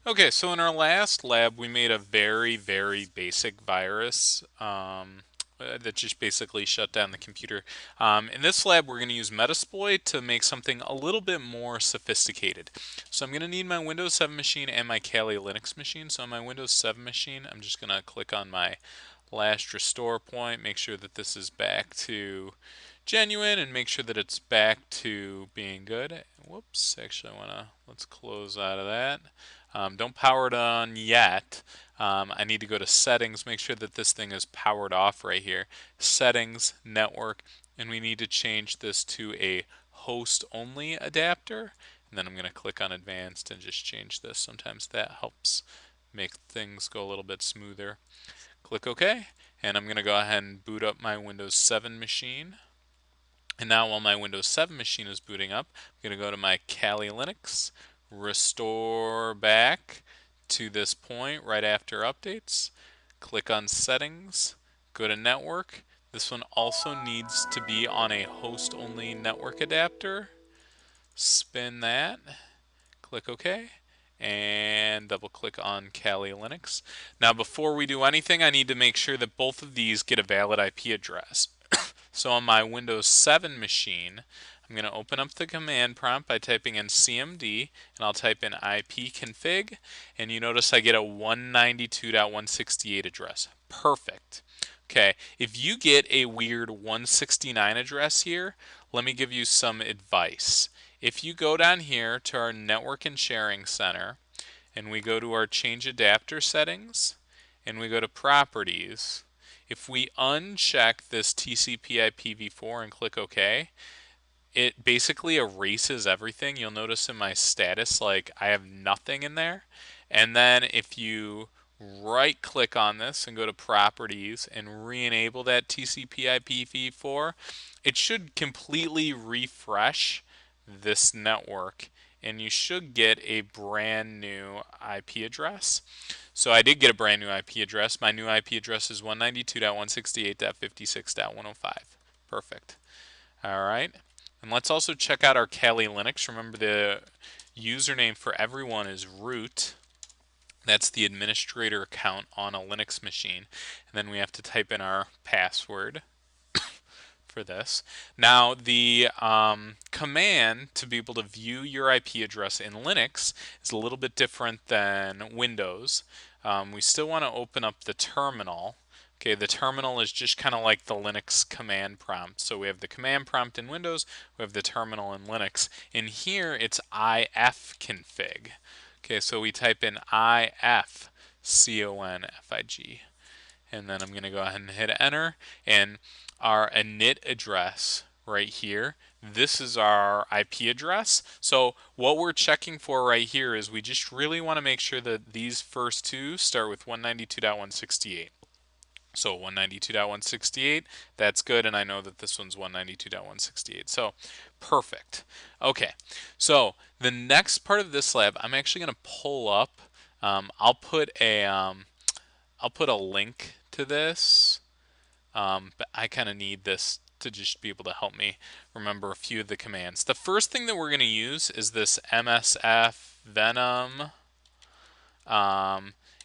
Okay, so in our last lab, we made a very, very basic virus that just basically shut down the computer. In this lab, we're going to use Metasploit to make something a little bit more sophisticated. So I'm going to need my Windows 7 machine and my Kali Linux machine. So on my Windows 7 machine, I'm just going to click on my last restore point, make sure that this is back to genuine, and make sure that it's back to being good. Whoops, actually let's close out of that. Don't power it on yet. I need to go to settings, make sure that this thing is powered off right here. Settings, network, and we need to change this to a host only adapter. And then I'm going to click on advanced and just change this. Sometimes that helps make things go a little bit smoother. Click OK, and I'm going to go ahead and boot up my Windows 7 machine. And now while my Windows 7 machine is booting up, I'm going to go to my Kali Linux, restore back to this point right after updates, click on settings, go to network. This one also needs to be on a host-only network adapter. Spin that, click OK, and double click on Kali Linux. Now before we do anything, I need to make sure that both of these get a valid IP address. So on my Windows 7 machine, I'm going to open up the command prompt by typing in cmd, and I'll type in ipconfig, and you notice I get a 192.168 address. Perfect. Okay, if you get a weird 169 address here, let me give you some advice. If you go down here to our Network and Sharing Center, and we go to our Change Adapter Settings, and we go to Properties, if we uncheck this TCP/IPv4 and click OK, it basically erases everything. You'll notice in my status, like, I have nothing in there. And then if you right click on this and go to Properties and re-enable that TCP/IPv4, it should completely refresh this network, and you should get a brand new IP address. So I did get a brand new IP address. My new IP address is 192.168.56.105. Perfect. All right. And let's also check out our Kali Linux. Remember, the username for everyone is root. That's the administrator account on a Linux machine. And then we have to type in our password for this. Now, the command to be able to view your IP address in Linux is a little bit different than Windows. We still want to open up the terminal. Okay, the terminal is just kind of like the Linux command prompt. So we have the command prompt in Windows, we have the terminal in Linux. In here, it's ifconfig. Okay, so we type in ifconfig, and then I'm going to go ahead and hit enter, and our init address right here, this is our IP address. So what we're checking for right here is we just really want to make sure that these first two start with 192.168. So 192.168, that's good, and I know that this one's 192.168. So perfect. Okay, so the next part of this lab, I'm actually going to pull up. I'll put a link to this, but I kind of need this to just be able to help me remember a few of the commands. The first thing that we're going to use is this MSF Venom.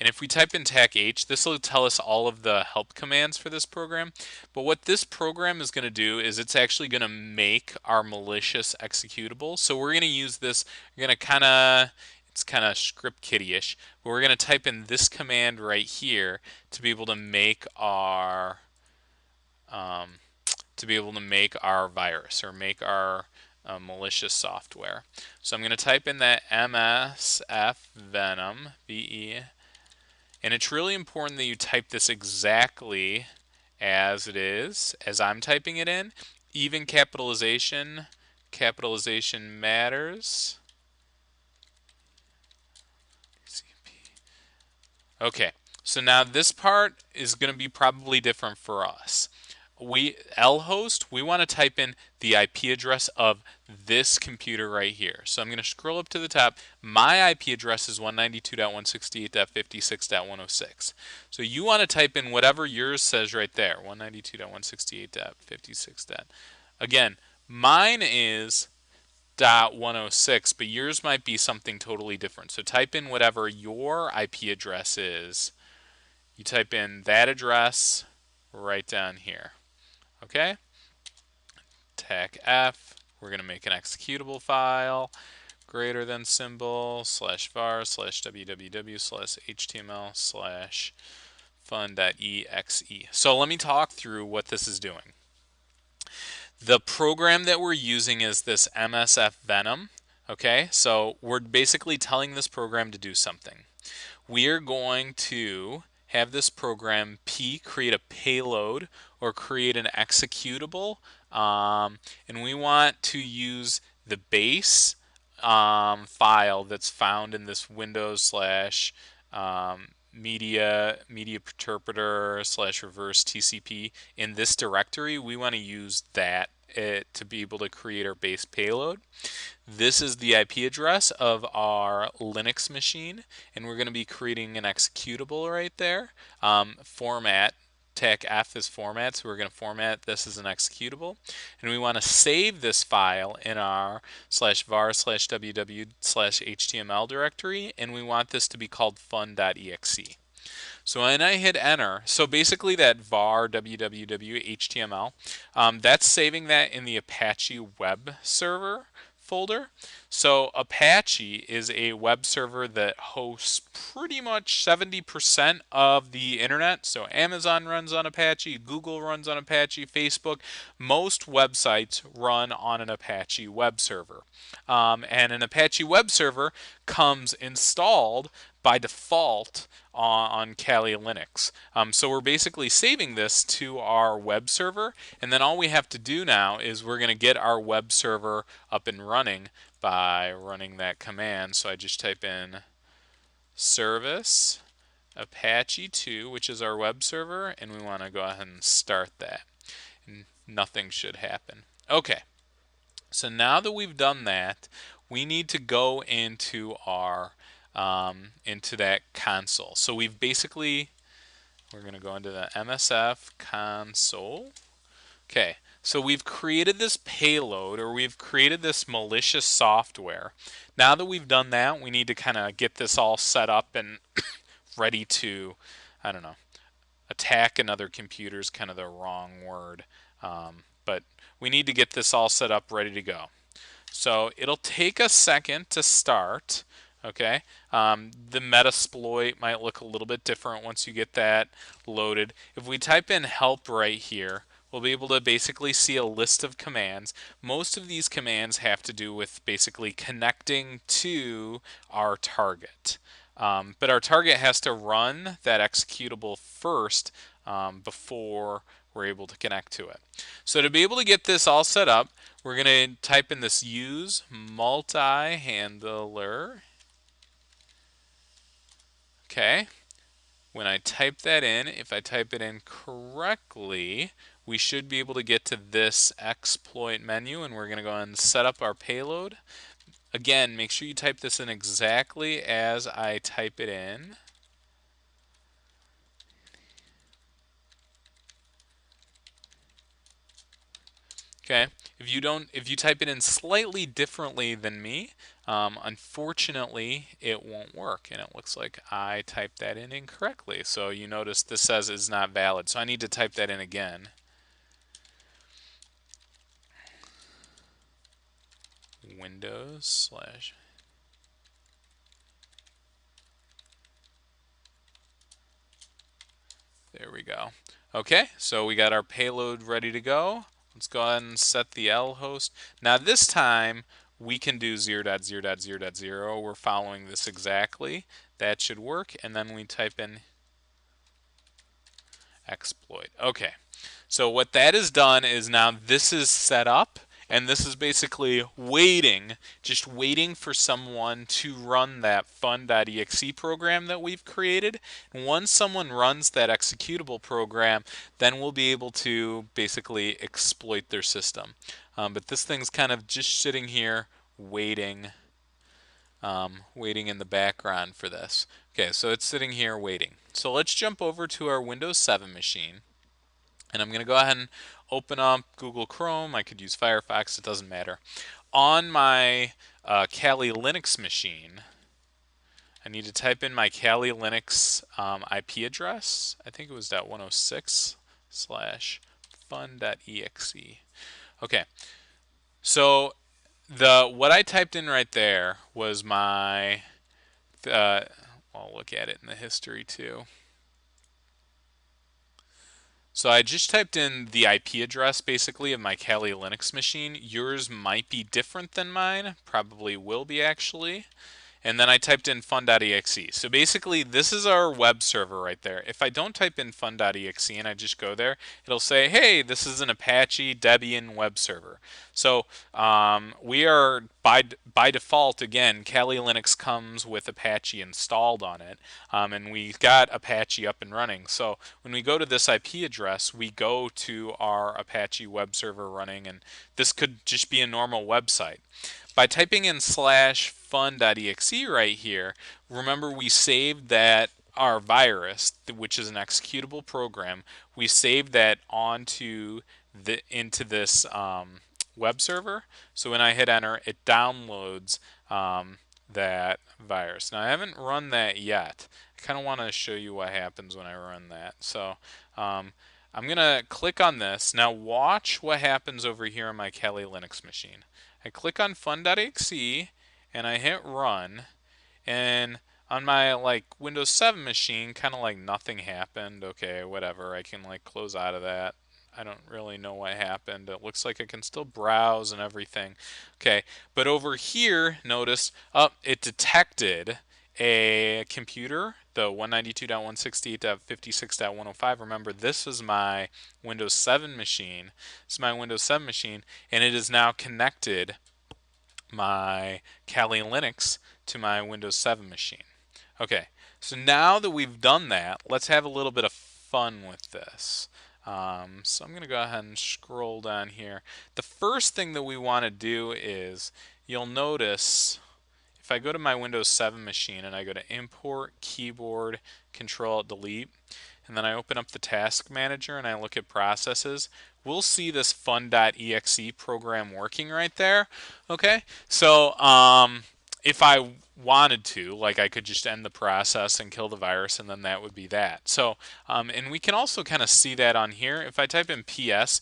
And if we type in TAC-H, this will tell us all of the help commands for this program. But what this program is going to do is it's actually going to make our malicious executable. So we're going to use this, we're going to it's kind of script kiddie-ish, but we're going to type in this command right here to be able to make our virus, or make our malicious software. So I'm going to type in that MSF Venom, VE, and it's really important that you type this exactly as it is, as I'm typing it in. Even capitalization matters. Okay, so now this part is going to be probably different for us. Lhost, we want to type in the IP address of this computer right here. So I'm going to scroll up to the top. My IP address is 192.168.56.106. So you want to type in whatever yours says right there, 192.168.56. Again, mine is .106, but yours might be something totally different. So type in whatever your IP address is. You type in that address right down here. Okay? Tech F. We're going to make an executable file. Greater than symbol slash var slash www slash html slash fun.exe. So let me talk through what this is doing. The program that we're using is this MSF Venom. Okay, so we're basically telling this program to do something. We are going to have this program P create a payload or create an executable, and we want to use the base file that's found in this Windows slash media interpreter slash reverse TCP in this directory. We want to use that to be able to create our base payload. This is the IP address of our Linux machine, and we're going to be creating an executable right there. Format, tech F is format, so we're going to format this as an executable. And we want to save this file in our slash var slash www slash html directory, and we want this to be called fun.exe. So when I hit enter, so basically that var www html, that's saving that in the Apache web server folder. So Apache is a web server that hosts pretty much 70% of the internet. So Amazon runs on Apache, Google runs on Apache, Facebook. Most websites run on an Apache web server. And an Apache web server comes installed by default on Kali Linux. So we're basically saving this to our web server, and then all we have to do now is we're going to get our web server up and running by running that command. So I just type in service Apache 2, which is our web server, and we want to go ahead and start that. And nothing should happen. Okay, so now that we've done that, we need to go into our into that console. So we're going to go into the MSF console. Okay, so we've created this payload, or we've created this malicious software. Now that we've done that, we need to kind of get this all set up and ready to, I don't know, attack another computer is kind of the wrong word. But we need to get this all set up, ready to go. So it'll take a second to start. Okay, the Metasploit might look a little bit different once you get that loaded. If we type in help right here, we'll be able to basically see a list of commands. Most of these commands have to do with basically connecting to our target. But our target has to run that executable first before we're able to connect to it. So to be able to get this all set up, we're going to type in this use multi-handler. Okay. When I type that in, if I type it in correctly, we should be able to get to this exploit menu, and we're going to go ahead and set up our payload. Again, make sure you type this in exactly as I type it in. Okay, if you type it in slightly differently than me, unfortunately, it won't work, and it looks like I typed that in incorrectly. So you notice this says is not valid, so I need to type that in again. Windows slash. There we go. Okay, so we got our payload ready to go. Let's go ahead and set the L host. Now this time we can do 0.0.0.0. We're following this exactly. That should work. And then we type in exploit. Okay, so what that has done is now this is set up, and this is basically waiting, just waiting for someone to run that fun.exe program that we've created. And once someone runs that executable program, then we'll be able to basically exploit their system. But this thing's kind of just sitting here waiting, waiting in the background for this. Okay, so it's sitting here waiting. So let's jump over to our Windows 7 machine. And I'm going to go ahead and open up Google Chrome. I could use Firefox, it doesn't matter. on my Kali Linux machine, I need to type in my Kali Linux IP address. I think it was .106 slash fun.exe. Okay, so what I typed in right there was my I'll look at it in the history too. So I just typed in the IP address basically of my Kali Linux machine. Yours might be different than mine, probably will be actually. And then I typed in fun.exe. So basically, this is our web server right there. If I don't type in fun.exe and I just go there, it'll say, hey, this is an Apache Debian web server. So we are, by default, again, Kali Linux comes with Apache installed on it. And we got Apache up and running. So when we go to this IP address, we go to our Apache web server running, and this could just be a normal website. By typing in slash fun.exe right here, remember we saved that our virus, which is an executable program, we saved that into this web server. So when I hit enter, it downloads that virus. Now I haven't run that yet. I kind of want to show you what happens when I run that. So I'm going to click on this. Now watch what happens over here on my Kali Linux machine. I click on fun.exe and I hit run, and on my Windows 7 machine, kind of like nothing happened. Okay, whatever. I can close out of that. I don't really know what happened. It looks like I can still browse and everything. Okay, but over here, notice it detected a computer, the 192.168.56.105. Remember, this is my Windows 7 machine. This is my Windows 7 machine, and it is now connected my Kali Linux to my Windows 7 machine. Okay, so now that we've done that, let's have a little bit of fun with this. So I'm going to go ahead and scroll down here. The first thing that we want to do is, you'll notice if I go to my Windows 7 machine and I go to Import, Keyboard, Control, Delete, and then I open up the Task Manager and I look at Processes, we'll see this fun.exe program working right there. Okay, so if I wanted to, I could just end the process and kill the virus, and then that would be that. So, and we can also kind of see that on here. If I type in PS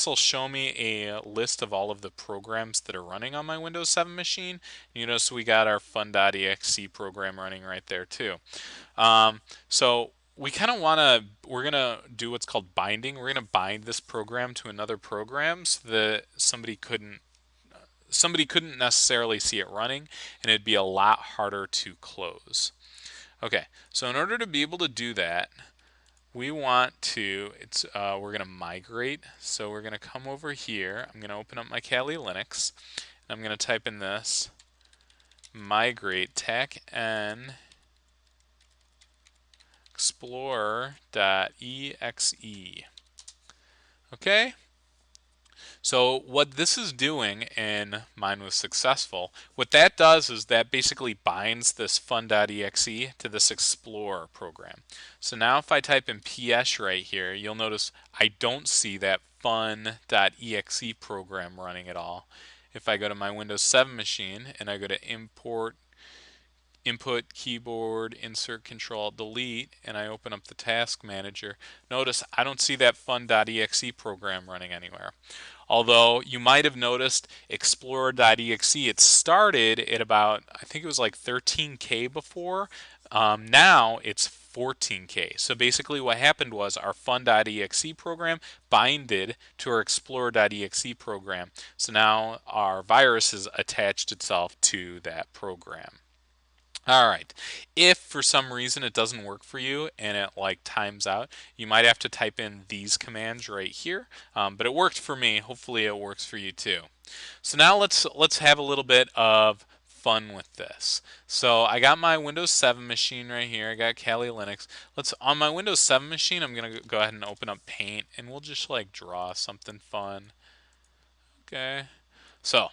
will show me a list of all of the programs that are running on my Windows 7 machine. You notice we got our fun.exe program running right there too. So we kind of we're going to do what's called binding. We're going to bind this program to another program so that somebody couldn't necessarily see it running, and it'd be a lot harder to close. Okay, so in order to be able to do that, we want to, we're going to migrate. So we're going to come over here. I'm going to open up my Kali Linux, and I'm going to type in this migrate tech-n explorer.exe. Okay, so what this is doing, and mine was successful, what that does is that basically binds this fun.exe to this Explorer program. So now if I type in PS right here, you'll notice I don't see that fun.exe program running at all. If I go to my Windows 7 machine and I go to Import, Input, Keyboard, Insert, Control, Delete, and I open up the Task Manager, notice I don't see that fun.exe program running anywhere. Although you might have noticed Explorer.exe, it started at about, I think it was 13K before. Now it's 14K. So basically what happened was our fun.exe program binded to our Explorer.exe program. So now our virus has attached itself to that program. Alright, if for some reason it doesn't work for you and it times out, you might have to type in these commands right here, but it worked for me. Hopefully it works for you too. So now let's have a little bit of fun with this. So I got my Windows 7 machine right here. I got Kali Linux. On my Windows 7 machine, I'm going to go ahead and open up Paint, and we'll just draw something fun. Okay, so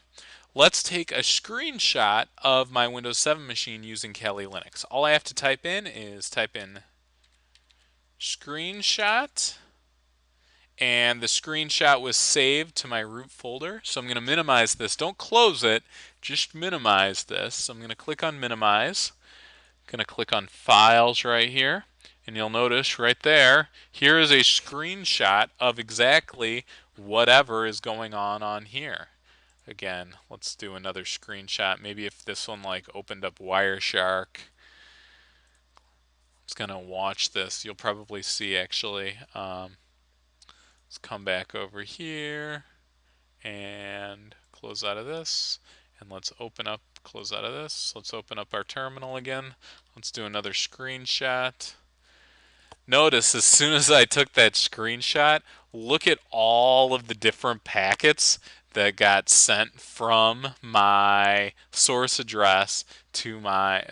let's take a screenshot of my Windows 7 machine using Kali Linux. All I have to type in is type in screenshot, and the screenshot was saved to my root folder. So I'm going to minimize this. Don't close it, just minimize this. So I'm going to click on minimize. I'm going to click on files right here. And you'll notice right there, here is a screenshot of exactly whatever is going on here. Again, let's do another screenshot. Maybe if this one like opened up Wireshark, it's going to watch this. You'll probably see actually. Let's come back over here and close out of this. And let's open up, close out of this. Let's open up our terminal again. Let's do another screenshot. Notice as soon as I took that screenshot, look at all of the different packets that got sent from my source address to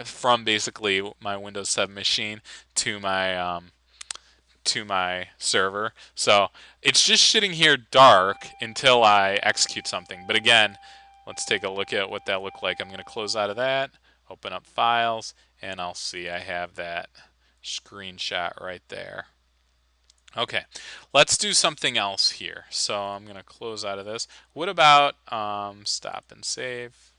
from basically my Windows 7 machine to my server. So it's just sitting here dark until I execute something. But again, let's take a look at what that looked like. I'm going to close out of that, open up files, and I'll see I have that screenshot right there. Okay, let's do something else here. So I'm going to close out of this. What about stop and save,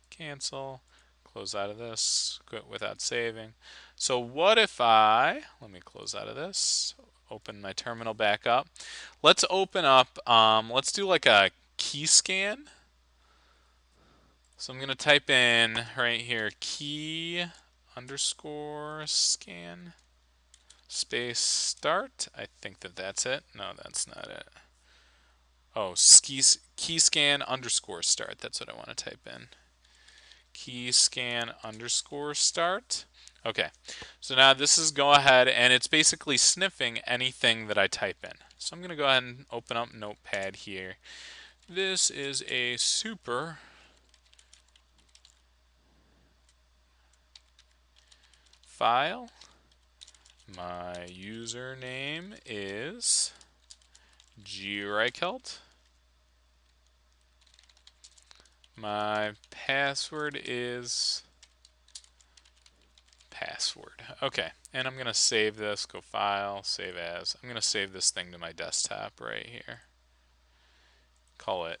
cancel, close out of this without saving. So what if let me close out of this, open my terminal back up. Let's open up, let's do like a key scan. So I'm going to type in right here key underscore scan space start. I think that's it. No, that's not it. Oh, key scan underscore start. That's what I want to type in. Key scan underscore start. Okay, so now this is go ahead and it's basically sniffing anything that I type in. So I'm going to go ahead and open up Notepad here. This is a super file. My username is greichelt. My password is password. Okay, and I'm going to save this, go file, save as. I'm going to save this thing to my desktop right here. Call it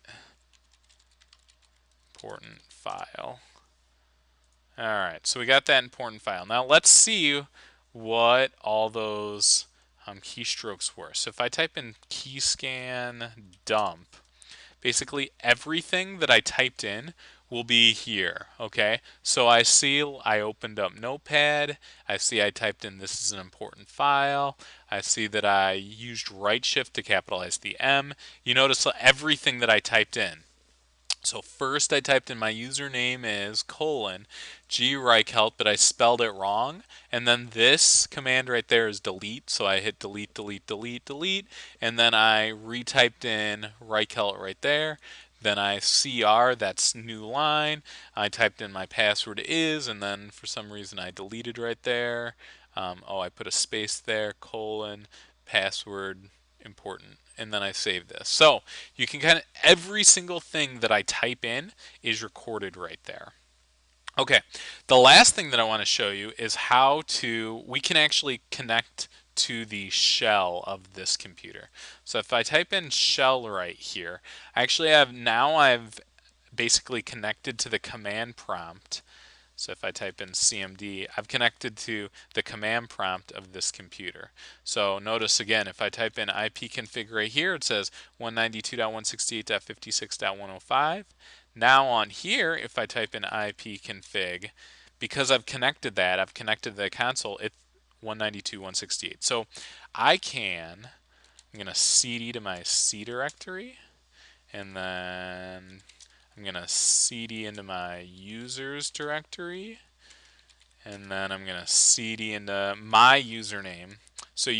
important file. Alright, so we got that important file. Now let's see what all those keystrokes were. So if I type in keyscan dump, basically everything that I typed in will be here, okay? So I see I opened up Notepad, I see I typed in this is an important file, I see that I used right shift to capitalize the M. You notice everything that I typed in. So first I typed in my username is greichelt, but I spelled it wrong. And then this command right there is delete. So I hit delete, delete, delete, delete. And then I retyped in Reichelt right there. Then I CR, that's new line. I typed in my password is, and then for some reason I deleted right there. I put a space there, password important, and then I save this. So you can kind of, every single thing that I type in is recorded right there. Okay, the last thing that I want to show you is how we can actually connect to the shell of this computer. So if I type in shell right here, I've basically connected to the command prompt. So if I type in CMD, I've connected to the command prompt of this computer. So notice again, if I type in ipconfig right here, it says 192.168.56.105. Now on here, if I type in ipconfig, because I've connected the console, it's 192.168. So I'm going to cd to my C directory, and then I'm going to cd into my users directory, and then I'm going to cd into my username. So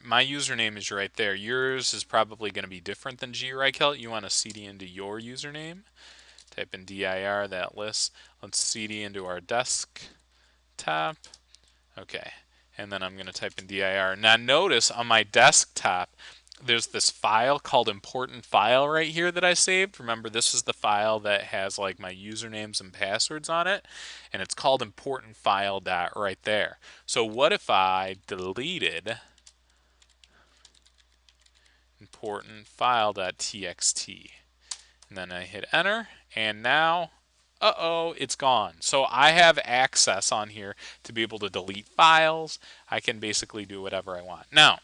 my username is right there. Yours is probably going to be different than greichelt. You want to cd into your username. Type in dir, that list. Let's cd into our desktop. Okay, and then I'm going to type in dir. Now notice on my desktop, there's this file called important file right here that I saved. Remember, this is the file that has like my usernames and passwords on it, and it's called important file dot right there. So what if I deleted important file.txt. And then I hit enter, and now, it's gone. So I have access on here to be able to delete files. I can basically do whatever I want. Now,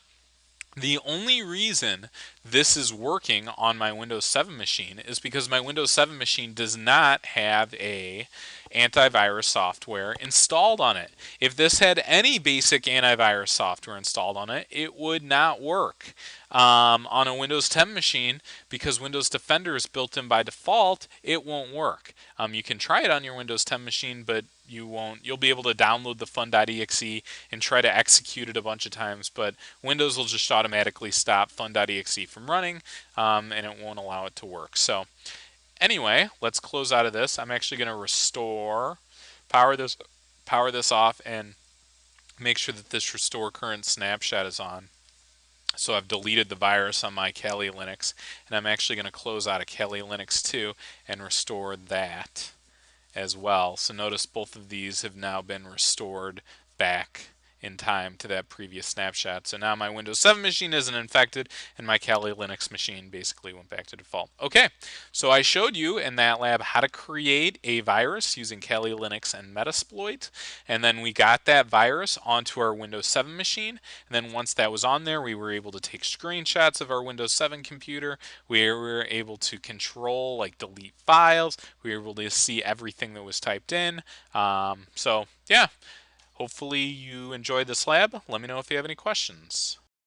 the only reason this is working on my Windows 7 machine is because my Windows 7 machine does not have a antivirus software installed on it. If this had any basic antivirus software installed on it, it would not work. On a Windows 10 machine, because Windows Defender is built in by default, it won't work. You can try it on your Windows 10 machine, but you won't. You'll be able to download the fun.exe and try to execute it a bunch of times, but Windows will just automatically stop fun.exe from running, and it won't allow it to work. So anyway, let's close out of this. I'm actually going to restore, power this off, and make sure that this restore current snapshot is on. So I've deleted the virus on my Kali Linux, and I'm actually going to close out of Kali Linux 2 and restore that as well. So notice both of these have now been restored back in time to that previous snapshot. So now my Windows 7 machine isn't infected, and my Kali Linux machine basically went back to default. Okay, so I showed you in that lab how to create a virus using Kali Linux and Metasploit, and then we got that virus onto our Windows 7 machine, and then once that was on there, we were able to take screenshots of our Windows 7 computer. We were able to control, like delete files. We were able to see everything that was typed in. So yeah. Hopefully you enjoyed this lab. Let me know if you have any questions.